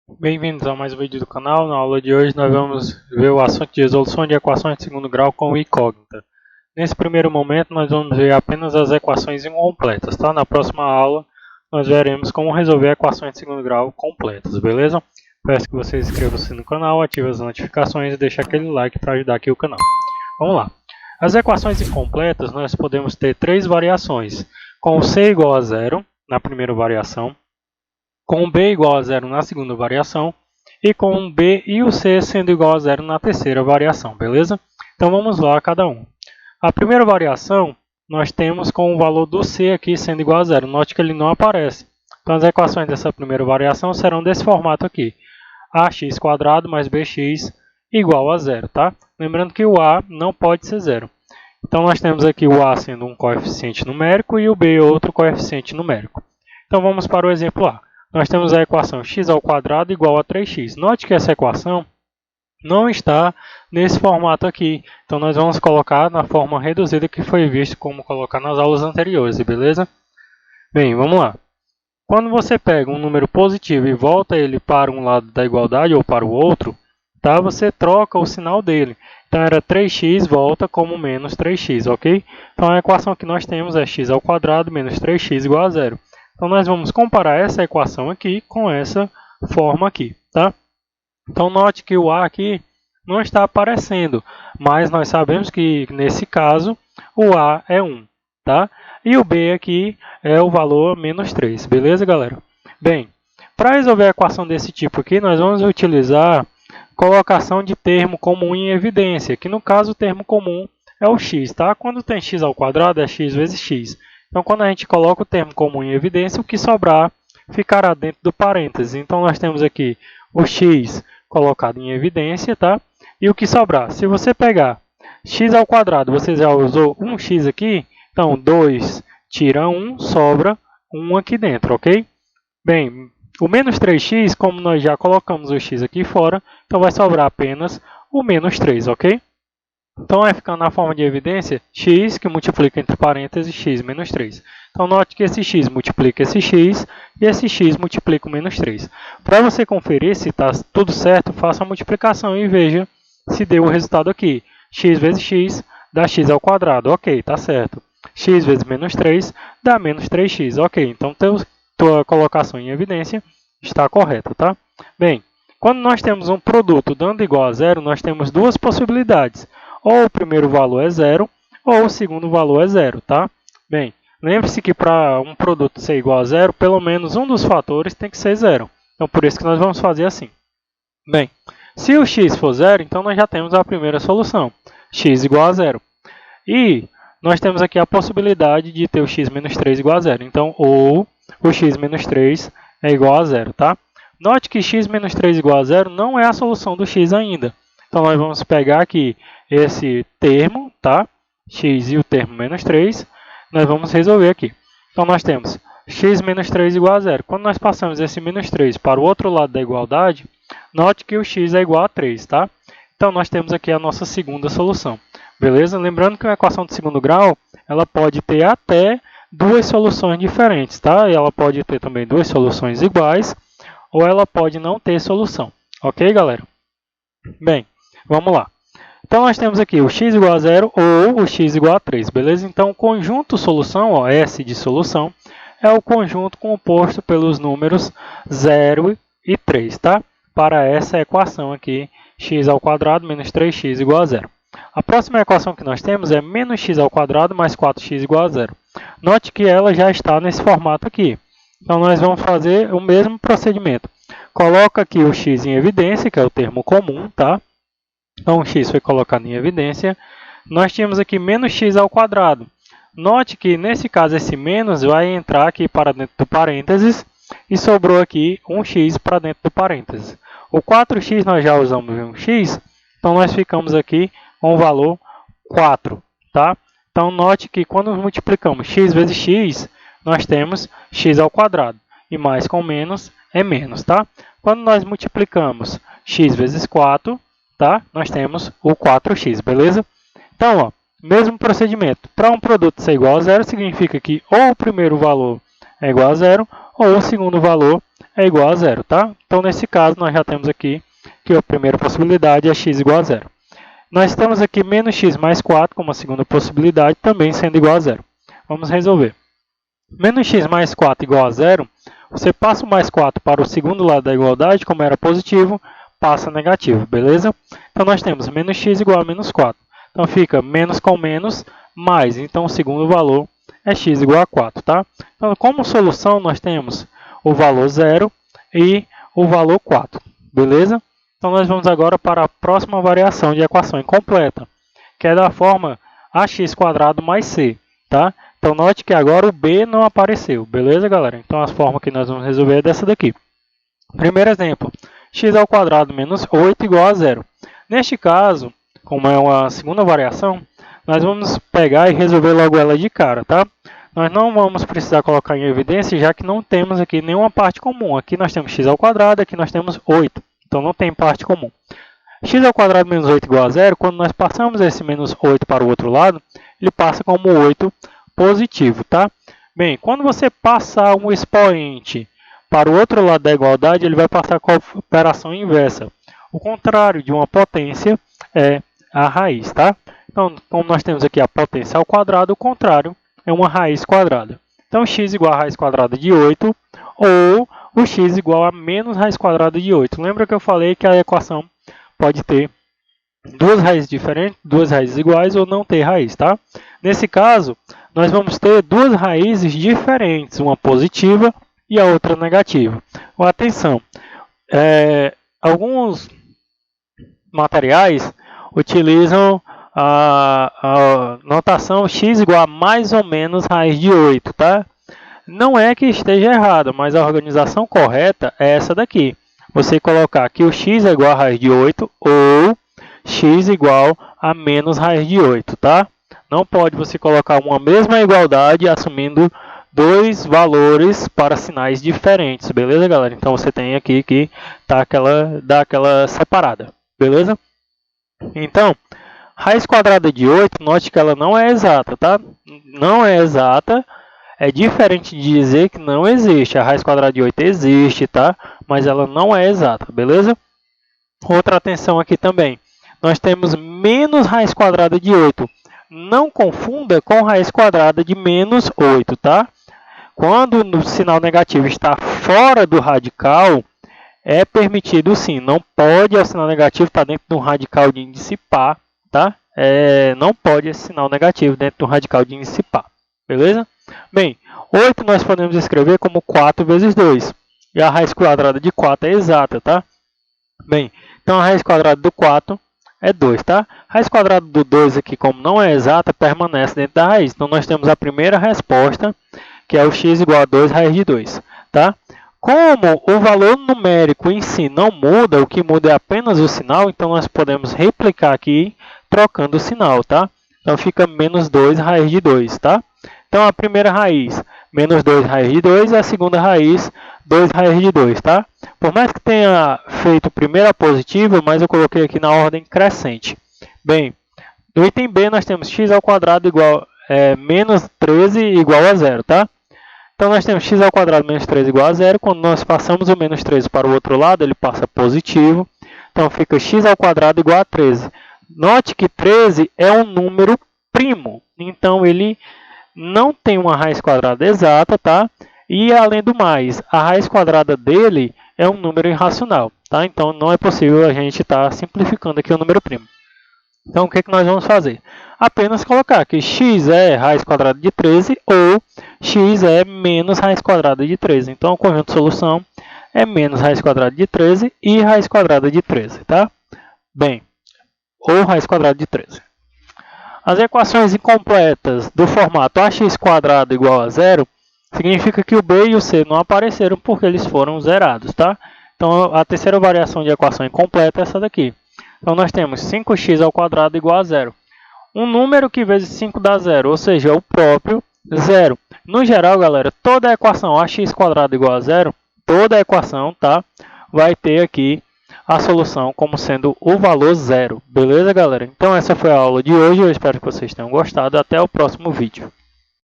Bem-vindos a mais um vídeo do canal. Na aula de hoje nós vamos ver o assunto de resolução de equações de segundo grau com incógnita. Nesse primeiro momento nós vamos ver apenas as equações incompletas, tá? Na próxima aula nós veremos como resolver equações de segundo grau completas, beleza? Peço que vocês inscrevam-se no canal, ativem as notificações e deixem aquele like para ajudar aqui o canal. Vamos lá. As equações incompletas nós podemos ter três variações, com c igual a zero na primeira variação, com b igual a zero na segunda variação e com b e o c sendo igual a zero na terceira variação, beleza? Então vamos lá a cada um. A primeira variação nós temos com o valor do c aqui sendo igual a zero. Note que ele não aparece. Então as equações dessa primeira variação serão desse formato aqui. ax² mais bx igual a zero, tá? Lembrando que o a não pode ser zero. Então nós temos aqui o a sendo um coeficiente numérico e o b outro coeficiente numérico. Então vamos para o exemplo A. Nós temos a equação x² igual a 3x. Note que essa equação não está nesse formato aqui. Então, nós vamos colocar na forma reduzida que foi visto como colocar nas aulas anteriores, beleza? Bem, vamos lá. Quando você pega um número positivo e volta ele para um lado da igualdade ou para o outro, tá? Você troca o sinal dele. Então, era 3x volta como menos 3x, ok? Então, a equação que nós temos é x² menos 3x igual a zero. Então, nós vamos comparar essa equação aqui com essa forma aqui, tá? Então, note que o a aqui não está aparecendo, mas nós sabemos que, nesse caso, o a é 1, tá? E o b aqui é o valor menos 3, beleza, galera? Bem, para resolver a equação desse tipo aqui, nós vamos utilizar colocação de termo comum em evidência, que no caso o termo comum é o x, tá? Quando tem x² é x vezes x. Então, quando a gente coloca o termo comum em evidência, o que sobrar ficará dentro do parênteses. Então, nós temos aqui o x colocado em evidência, tá? E o que sobrar? Se você pegar x², você já usou 1x aqui, então 2 tira 1, sobra 1 aqui dentro, ok? Bem, o menos 3x, como nós já colocamos o x aqui fora, então vai sobrar apenas o menos 3, ok? Então, vai ficando na forma de evidência x, que multiplica entre parênteses x menos 3. Então, note que esse x multiplica esse x e esse x multiplica o menos 3. Para você conferir se está tudo certo, faça a multiplicação e veja se deu o resultado aqui. X vezes x dá x². Ok, está certo. X vezes menos 3 dá menos 3x. Ok, então tua colocação em evidência está correta, tá? Bem, quando nós temos um produto dando igual a zero, nós temos duas possibilidades. Ou o primeiro valor é zero, ou o segundo valor é zero, tá? Bem, lembre-se que para um produto ser igual a zero, pelo menos um dos fatores tem que ser zero. Então, por isso que nós vamos fazer assim. Bem, se o x for zero, então nós já temos a primeira solução. X igual a zero. E nós temos aqui a possibilidade de ter o x menos 3 igual a zero. Então, ou o x menos 3 é igual a zero, tá? Note que x menos 3 igual a zero não é a solução do x ainda. Então, nós vamos pegar aqui esse termo, tá? X e o termo menos 3, nós vamos resolver aqui. Então, nós temos x menos 3 igual a zero. Quando nós passamos esse menos 3 para o outro lado da igualdade, note que o x é igual a 3, tá? Então, nós temos aqui a nossa segunda solução. Beleza? Lembrando que uma equação de segundo grau, ela pode ter até duas soluções diferentes, tá? E ela pode ter também duas soluções iguais, ou ela pode não ter solução. Ok, galera? Bem, vamos lá. Então, nós temos aqui o x igual a zero ou o x igual a 3, beleza? Então, o conjunto solução, ó, S de solução, é o conjunto composto pelos números 0 e 3, tá? Para essa equação aqui, x² menos 3x igual a zero. A próxima equação que nós temos é menos x² mais 4x igual a zero. Note que ela já está nesse formato aqui. Então, nós vamos fazer o mesmo procedimento. Coloca aqui o x em evidência, que é o termo comum, tá? Então, o x foi colocado em evidência. Nós tínhamos aqui menos x². Note que, nesse caso, esse menos vai entrar aqui para dentro do parênteses e sobrou aqui um x para dentro do parênteses. O 4x nós já usamos um x, então nós ficamos aqui com o valor 4, tá? Então, note que quando multiplicamos x vezes x, nós temos x². E mais com menos é menos, tá? Quando nós multiplicamos x vezes 4, tá? Nós temos o 4x, beleza? Então, ó, mesmo procedimento. Para um produto ser igual a zero, significa que ou o primeiro valor é igual a zero, ou o segundo valor é igual a zero, tá? Então, nesse caso, nós já temos aqui que a primeira possibilidade é x igual a zero. Nós temos aqui menos x mais 4 como a segunda possibilidade, também sendo igual a zero. Vamos resolver. Menos x mais 4 igual a zero, você passa o mais 4 para o segundo lado da igualdade, como era positivo, passa negativo, beleza? Então, nós temos menos x igual a menos 4. Então, fica menos com menos, mais. Então, o segundo valor é x igual a 4, tá? Então, como solução, nós temos o valor 0 e o valor 4, beleza? Então, nós vamos agora para a próxima variação de equação incompleta, que é da forma ax² mais c, tá? Então, note que agora o b não apareceu, beleza, galera? Então, a forma que nós vamos resolver é dessa daqui. Primeiro exemplo, x² menos 8 igual a 0. Neste caso, como é uma segunda variação, nós vamos pegar e resolver logo ela de cara, tá? Nós não vamos precisar colocar em evidência, já que não temos aqui nenhuma parte comum. Aqui nós temos x², aqui nós temos 8. Então, não tem parte comum. x² menos 8 igual a 0, quando nós passamos esse menos 8 para o outro lado, ele passa como 8 positivo, tá? Bem, quando você passar um expoente para o outro lado da igualdade, ele vai passar com a operação inversa. O contrário de uma potência é a raiz, tá? Então, como nós temos aqui a potência ao quadrado, o contrário é uma raiz quadrada. Então, x igual a raiz quadrada de 8, ou o x igual a menos raiz quadrada de 8. Lembra que eu falei que a equação pode ter duas raízes diferentes, duas raízes iguais, ou não ter raiz, tá? Nesse caso, nós vamos ter duas raízes diferentes, uma positiva e a outra negativa. Atenção, alguns materiais utilizam a notação x igual a mais ou menos raiz de 8, tá? Não é que esteja errado, mas a organização correta é essa daqui. Você colocar que o x é igual a raiz de 8 ou x igual a menos raiz de 8, tá? Não pode você colocar uma mesma igualdade assumindo dois valores para sinais diferentes, beleza, galera? Então, você tem aqui que dar aquela separada, beleza? Então, raiz quadrada de 8, note que ela não é exata, tá? Não é exata, é diferente de dizer que não existe. A raiz quadrada de 8 existe, tá? Mas ela não é exata, beleza? Outra atenção aqui também. Nós temos menos raiz quadrada de 8. Não confunda com raiz quadrada de menos 8, tá? Quando o sinal negativo está fora do radical, é permitido sim. Não pode o sinal negativo estar dentro de um radical de índice par, tá? Não pode esse sinal negativo dentro de um radical de índice par, beleza? Bem, 8 nós podemos escrever como 4 vezes 2. E a raiz quadrada de 4 é exata, tá? Bem, então a raiz quadrada do 4 é 2, tá? A raiz quadrada do 2 aqui, como não é exata, permanece dentro da raiz. Então, nós temos a primeira resposta, que é o x igual a 2 raiz de 2, tá? Como o valor numérico em si não muda, o que muda é apenas o sinal, então nós podemos replicar aqui trocando o sinal, tá? Então, fica menos 2 raiz de 2, tá? Então, a primeira raiz, menos 2 raiz de 2, e a segunda raiz, 2 raiz de 2, tá? Por mais que tenha feito primeiro a positiva, mas eu coloquei aqui na ordem crescente. Bem, no item B nós temos x² igual menos 13 igual a 0, tá? Então, nós temos x² menos 13 igual a 0. Quando nós passamos o menos 13 para o outro lado, ele passa positivo. Então, fica x² igual a 13. Note que 13 é um número primo. Então, ele não tem uma raiz quadrada exata, tá? E, além do mais, a raiz quadrada dele é um número irracional, tá? Então, não é possível a gente estar simplificando aqui o número primo. Então, o que nós vamos fazer? Apenas colocar que x é raiz quadrada de 13 ou x é menos raiz quadrada de 13. Então, o conjunto de solução é menos raiz quadrada de 13 e raiz quadrada de 13, tá? Bem, ou raiz quadrada de 13. As equações incompletas do formato ax² igual a 0 significa que o b e o c não apareceram porque eles foram zerados, tá? Então, a terceira variação de equação incompleta é essa daqui. Então, nós temos 5x² igual a 0. Um número que vezes 5 dá 0, ou seja, o próprio 0. No geral, galera, toda a equação ax² igual a 0, toda a equação, tá, vai ter aqui a solução como sendo o valor 0. Beleza, galera? Então, essa foi a aula de hoje. Eu espero que vocês tenham gostado. Até o próximo vídeo.